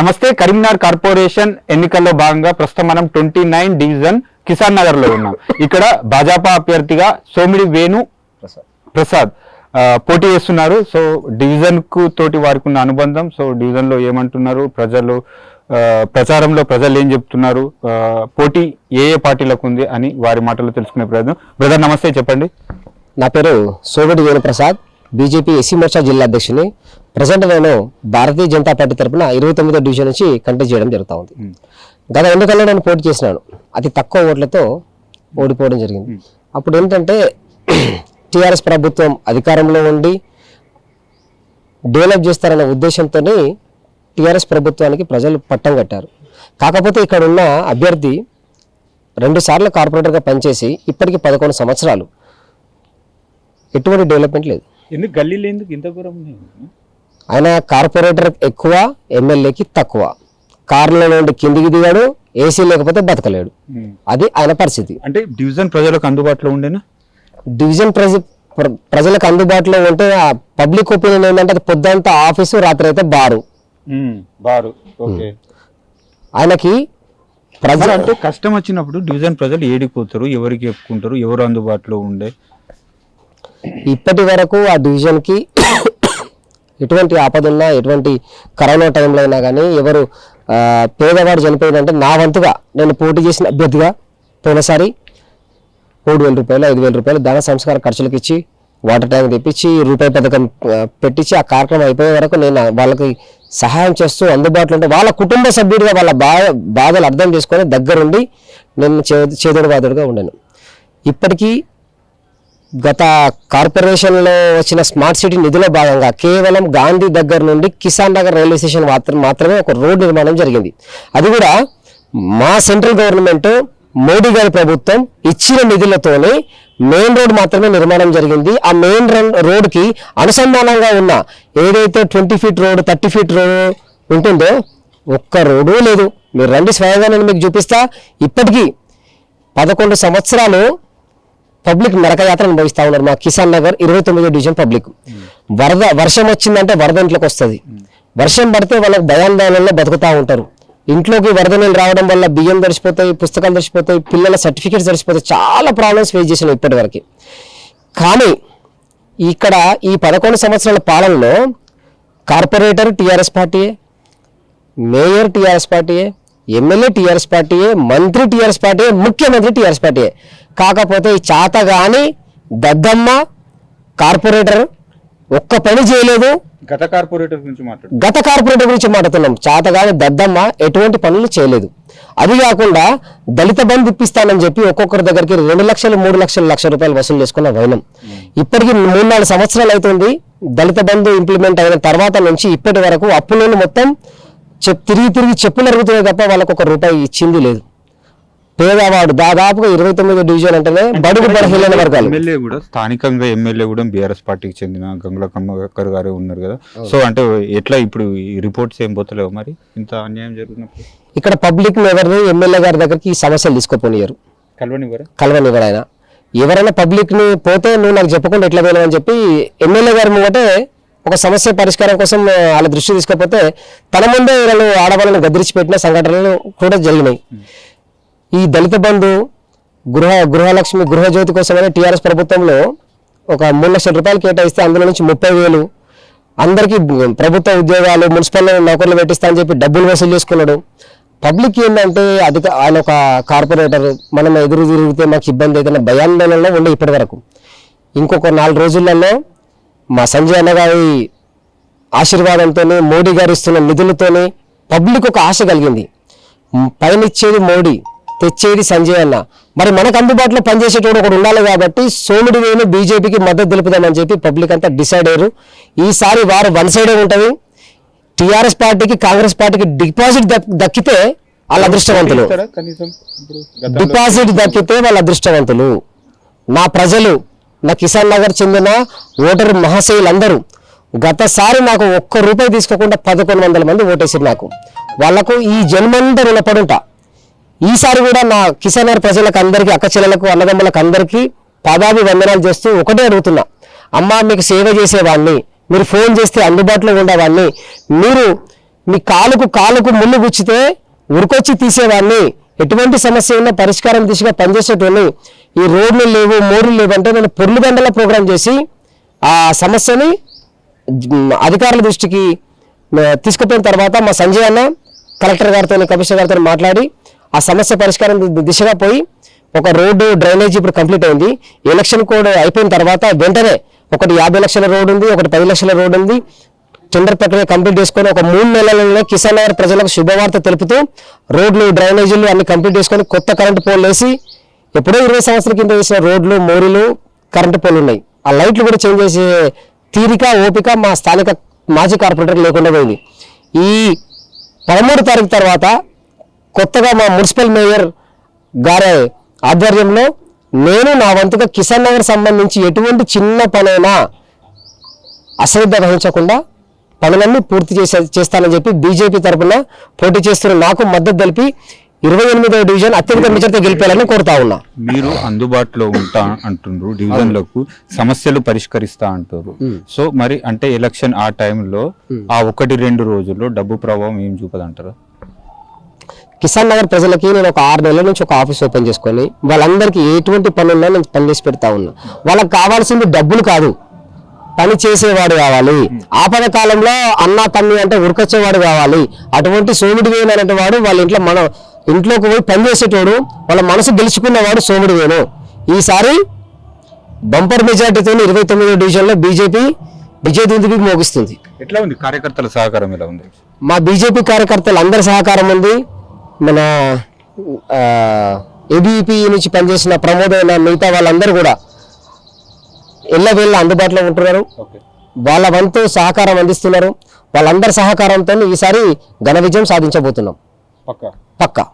నమస్తే. కరీంనగర్ కార్పొరేషన్ ఎన్నికల్లో భాగంగా ప్రస్తుతం మనం 29 డివిజన్ కిసాన్ నగర్ లో ఉన్నాం. ఇక్కడ భాజపా అభ్యర్థిగా సోమిడి వేణు ప్రసాద్ పోటీ చేస్తున్నారు. సో డివిజన్ కు తోటి వారికి ఉన్న అనుబంధం, సో డివిజన్ లో ఏమంటున్నారు ప్రజలు, ప్రచారంలో ప్రజలు ఏం చెప్తున్నారు, పోటీ ఏ పార్టీలకు ఉంది అని వారి మాటల్లో తెలుసుకునే ప్రయత్నం. బ్రదర్ నమస్తే, చెప్పండి. నా పేరు సోమిడి వేణు ప్రసాద్, బీజేపీ ఎస్సీ మోర్చా జిల్లా అధ్యక్షుని. ప్రజెంట్ నేను భారతీయ జనతా పార్టీ తరఫున 29వ డివిజన్ నుంచి కంటెస్ట్ చేయడం జరుగుతూ ఉంది. గత ఎన్నికల్లో నేను పోటీ చేసినాను, అతి తక్కువ ఓట్లతో ఓడిపోవడం జరిగింది. అప్పుడు ఏంటంటే టీఆర్ఎస్ ప్రభుత్వం అధికారంలో ఉండి డెవలప్ చేస్తారనే ఉద్దేశంతో టీఆర్ఎస్ ప్రభుత్వానికి ప్రజలు పట్టం కట్టారు. కాకపోతే ఇక్కడ ఉన్న అభ్యర్థి 2 సార్లు కార్పొరేటర్గా పనిచేసి ఇప్పటికీ 11 సంవత్సరాలు ఎటువంటి డెవలప్మెంట్ లేదు. ఎందుకు గల్లీలు ఎందుకు ఇంత దూరం? ఆయన కార్పొరేటర్ ఎక్కువ, ఎమ్మెల్యేకి తక్కువ. కార్ల నుండి కిందికి దిగాడు, ఏసీ లేకపోతే బతకలేడు. అది ఆయన పరిస్థితి. అంటే డివిజన్ ప్రజలకు అందుబాటులో ఉండేనా? డివిజన్ ప్రజలకు అందుబాటులో ఉంటే పబ్లిక్ ఒపీనియన్ ఏంటంటే అది పొద్దంతా ఆఫీసు, రాత్రి అయితే బారు. ఆయనకి ప్రజలు అంటే కష్టం వచ్చినప్పుడు డివిజన్ ప్రజలు ఏడిపోతారు, ఎవరికి చెప్పుకుంటారు, ఎవరు అందుబాటులో ఉండే? ఇప్పటి వరకు ఆ డివిజన్కి ఎటువంటి ఆపద ఉన్నా, ఎటువంటి కరోనా టైంలో అయినా కానీ ఎవరు పేదవాడు చనిపోయిందంటే నా వంతుగా నేను పోటీ చేసిన అభ్యర్థిగా పోయినసారి 3,000 రూపాయలు 5,000 రూపాయలు దాన సంస్కార ఖర్చులకు ఇచ్చి, వాటర్ ట్యాంక్ తెప్పించి, రూపాయి పథకం పెట్టించి ఆ కార్యక్రమం అయిపోయే వరకు నేను వాళ్ళకి సహాయం చేస్తూ అందుబాటులో ఉంటే వాళ్ళ కుటుంబ సభ్యుడిగా వాళ్ళ బాధలు అర్థం చేసుకొని దగ్గరుండి నేను చేదోడు వాదోడుగా ఉండాను. ఇప్పటికీ గత కార్పొరేషన్లో వచ్చిన స్మార్ట్ సిటీ నిధిలో భాగంగా కేవలం గాంధీ దగ్గర నుండి కిసాన్ నగర్ రైల్వే స్టేషన్ మాత్రమే ఒక రోడ్ నిర్మాణం జరిగింది. అది కూడా మా సెంట్రల్ గవర్నమెంట్ మోడీ గారి ప్రభుత్వం ఇచ్చిన నిధులతోనే మెయిన్ రోడ్ మాత్రమే నిర్మాణం జరిగింది. ఆ మెయిన్ రోడ్కి అనుసంధానంగా ఉన్న ఏదైతే 20 ఫీట్ రోడ్, 30 ఫీట్ రోడ్ ఉంటుందో ఒక్క రోడ్డు లేదు. మీరు రండి, స్వయంగా నేను మీకు చూపిస్తా. ఇప్పటికీ 11 సంవత్సరాలు పబ్లిక్ నరకయాత్ర అనుభవిస్తూ ఉన్నారు మా కిసాన్ నగర్ 29వ డివిజన్ పబ్లిక్. వర్షం వచ్చిందంటే వరద ఇంట్లోకి వస్తుంది. వర్షం పడితే వాళ్ళకి భయాందోళనలో బతుకుతూ ఉంటారు. ఇంట్లోకి వరద నీళ్ళు రావడం వల్ల బియ్యం తడిసిపోతాయి, పుస్తకాలు తడిసిపోతాయి, పిల్లల సర్టిఫికేట్స్ తడిసిపోతాయి. చాలా ప్రాబ్లమ్స్ ఫేస్ చేసినాం ఇప్పటి వరకు. కానీ ఇక్కడ ఈ 11 సంవత్సరాల పాలనలో కార్పొరేటర్ టీఆర్ఎస్ పార్టీయే, మేయర్ టీఆర్ఎస్ పార్టీయే, ఎమ్మెల్యే టీఆర్ఎస్ పార్టీయే, మంత్రి టీఆర్ఎస్ పార్టీయే, ముఖ్యమంత్రి టీఆర్ఎస్ పార్టీయే. కాకపోతే ఈ చాతగాని దద్దమ్మ కార్పొరేటర్ ఒక్క పని చేయలేదు. గత కార్పొరేటర్ గురించి మాట్లాడుతున్నాం. చాతగాని దద్దమ్మ ఎటువంటి పనులు చేయలేదు. అది కాకుండా దళిత బంధు ఇప్పిస్తానని చెప్పి ఒక్కొక్కరి దగ్గరికి 2 లక్షలు 3 లక్షలు లక్ష రూపాయలు వసూలు చేసుకున్న వైనం. ఇప్పటికి 3-4 సంవత్సరాలు అవుతుంది దళిత బంధు ఇంప్లిమెంట్ అయిన తర్వాత నుంచి ఇప్పటి వరకు అప్పులను మొత్తం తిరిగి చెప్పులు అరుగుతున్నాయి తప్ప వాళ్ళకు 1 రూపాయి ఇచ్చింది లేదు. పేదవాడు దాదాపుగా 29వ డివిజన్ అంటేనే బడుగు బలహీన వర్గాలు. ఎమ్మెల్యే కూడా స్థానికంగా ఎమ్మెల్యే కూడా బీఆర్ఎస్ పార్టీకి చెందిన గంగుల కమ్మకర్ గారే ఉన్నారు కదా. సో అంటే ఎట్లా ఇప్పుడు ఈ రిపోర్ట్స్ ఏం పోతలేవు మరి ఇంత అన్యాయం జరుగుతున్నప్పుడు? ఇక్కడ పబ్లిక్ ఎవరిని ఎమ్మెల్యే గారి దగ్గరికి ఈ సమస్యలు తీసుకోపోనియరు, కలవనివ్వరు. ఆయన ఎవరైనా పబ్లిక్ ని పోతే నువ్వు నాకు చెప్పకుండా ఎట్లా పోయినావని చెప్పి ఎమ్మెల్యే గారి ముంగటే ఒక సమస్య పరిష్కారం కోసం వాళ్ళ దృష్టి తీసుకపోతే తన ముందే వాళ్ళు ఆడవాళ్ళని గదిరిచి పెట్టిన సంఘటనలు కూడా జరిగినాయి. ఈ దళిత బంధు, గృహలక్ష్మి, గృహజ్యోతి కోసమని టీఆర్ఎస్ ప్రభుత్వంలో ఒక 3 లక్షల రూపాయలు కేటాయిస్తే అందులో నుంచి 30,000 అందరికీ ప్రభుత్వ ఉద్యోగాలు, మున్సిపల్ నౌకర్లు పెట్టిస్తా అని చెప్పి డబ్బులు వసూలు చేసుకున్నాడు. పబ్లిక్ ఏంటంటే ఆయన ఒక కార్పొరేటర్, మనం ఎదురు తిరిగితే మాకు ఇబ్బంది అయితే భయాందోళనలో ఉండే ఇప్పటి వరకు. ఇంకొక 4 రోజులలో మా సంజయ్ అన్న గారి ఆశీర్వాదంతో, మోడీ గారు ఇస్తున్న నిధులతోనే పబ్లిక్ ఒక ఆశ కలిగింది. పైన ఇచ్చేది మోడీ, తెచ్చేది సంజయ్ అన్న. మరి మనకు అందుబాటులో పనిచేసేటోడు ఒకటి ఉండాలి కాబట్టి సోమిడి వేణు బీజేపీకి మద్దతు తెలుపుదామని చెప్పి పబ్లిక్ అంతా డిసైడ్ అయ్యారు. ఈసారి వారు 1 సైడే ఉంటుంది. టీఆర్ఎస్ పార్టీకి, కాంగ్రెస్ పార్టీకి డిపాజిట్ దక్కితే వాళ్ళ అదృష్టవంతులు. డిపాజిట్ దక్కితే వాళ్ళ అదృష్టవంతులు. నా ప్రజలు, నా కిసాన్ నగర్ చెందిన ఓటరు మహాశయులందరూ గతసారి నాకు 1 రూపాయి తీసుకోకుండా 1100 మంది ఓటేసారు నాకు. వాళ్లకు ఈ జన్మంతా రుణపడుంటా. ఈసారి కూడా నా కిసాన్ నగర్ ప్రజలకు అందరికీ, అక్క చెల్లెలకు, అన్నదమ్ములకు అందరికీ పాదాభి వందనాలు చేస్తూ ఒకటే అడుగుతున్నా, అమ్మా మీకు సేవ చేసేవాడిని, మీరు ఫోన్ చేస్తే అందుబాటులో ఉండేవాడిని, మీ కాలుకు ముళ్ళు గుచ్చితే ఉరికొచ్చి తీసేవాడిని, ఎటువంటి సమస్య ఉన్నా పరిష్కారం దిశగా పనిచేసేటోని, ఈ రోడ్లు లేవు మోర్లు లేవు అంటే నేను పొర్లు దండల ప్రోగ్రాం చేసి ఆ సమస్యని అధికారుల దృష్టికి తీసుకుపోయిన తర్వాత మా సంజయ్ అన్న కలెక్టర్ గారితో కమిషనర్ గారితో మాట్లాడి ఆ సమస్య పరిష్కారం దిశగా పోయి ఒక రోడ్డు డ్రైనేజ్ ఇప్పుడు కంప్లీట్ అయింది. ఎలక్షన్ కోడ్ అయిపోయిన తర్వాత వెంటనే ఒకటి 50 లక్షల రోడ్డు ఉంది, ఒకటి 10 లక్షల రోడ్డు ఉంది. టెండర్ ప్రక్రియ కంప్లీట్ చేసుకొని ఒక 3 నెలలలో కిసాన్ నగర్ ప్రజలకు శుభవార్త తెలుపుతూ రోడ్లు డ్రైనేజీలు అన్ని కంప్లీట్ చేసుకొని కొత్త కరెంటు పోల్ వేసి ఎప్పుడో 20 సంవత్సరాల కింద వేసిన రోడ్లు మోరీలు కరెంటు పోల్ ఉన్నాయి. ఆ లైట్లు కూడా చేంజ్ చేసే తీరిక ఓపిక మా స్థానిక మాజీ కార్పొరేటర్ లేకుండా పోయింది. ఈ 13 తారీఖు తర్వాత కొత్తగా మా మున్సిపల్ మేయర్ గారి ఆధ్వర్యంలో నేను నా వంతుగా కిసాన్ నగర్ సంబంధించి ఎటువంటి చిన్న పనైనా అశ్రద్ధ వహించకుండా పనులన్నీ పూర్తి చేస్తానని చెప్పి బీజేపీ తరఫున పోటీ చేస్తున్న నాకు మద్దతు తెలిపి 28వ డివిజన్ అత్యధిక మెజార్టీతో గెలిపేయాలని కోరుతా ఉన్నా. మీరు అందుబాటులో ఉంటా అంటున్నారు, డివిజన్లకు సమస్యలు పరిష్కరిస్తా అంటారు. సో మరి అంటే ఎలక్షన్ ఆ టైంలో ఆ 1-2 రోజుల్లో డబ్బు ప్రభావం ఏం చూపదంటారు? కిసాన్ నగర్ ప్రజలకి నేను ఒక 6 నెలల నుంచి ఒక ఆఫీస్ ఓపెన్ చేసుకొని వాళ్ళందరికీ ఎటువంటి పనున్నా నేను పని చేసి పెడతా ఉన్నా. వాళ్ళకి కావాల్సింది డబ్బులు కాదు, పని చేసేవాడు కావాలి. ఆపద కాలంలో అన్నా తమ్మి అంటే ఉరికొచ్చేవాడు కావాలి. అటువంటి సోమిడి వేణు అనేటి వాడు వాళ్ళ ఇంట్లో మన ఇంట్లోకి పోయి పని చేసేటోడు, వాళ్ళ మనసు గెలుచుకున్నవాడు సోమిడి వేణు. ఈసారి బంపర్ మెజార్టీతో 29వ డివిజన్లో బీజేపీ విజయదుందుబి మోగిస్తుంది. ఎట్లా ఉంది కార్యకర్తల సహకారం ఎలా ఉంది? మా బీజేపీ కార్యకర్తలు అందరి సహకారం ఉంది. మన ఏబీపీ నుంచి పనిచేసిన ప్రమోద్ అయిన మిగతా వాళ్ళందరూ కూడా ఎల్లవేళ్ళ అందుబాటులో ఉంటున్నారు. వాళ్ళ వంతు సహకారం అందిస్తున్నారు. వాళ్ళందరి సహకారంతో ఈసారి ఘన విజయం సాధించబోతున్నాం. పక్కా.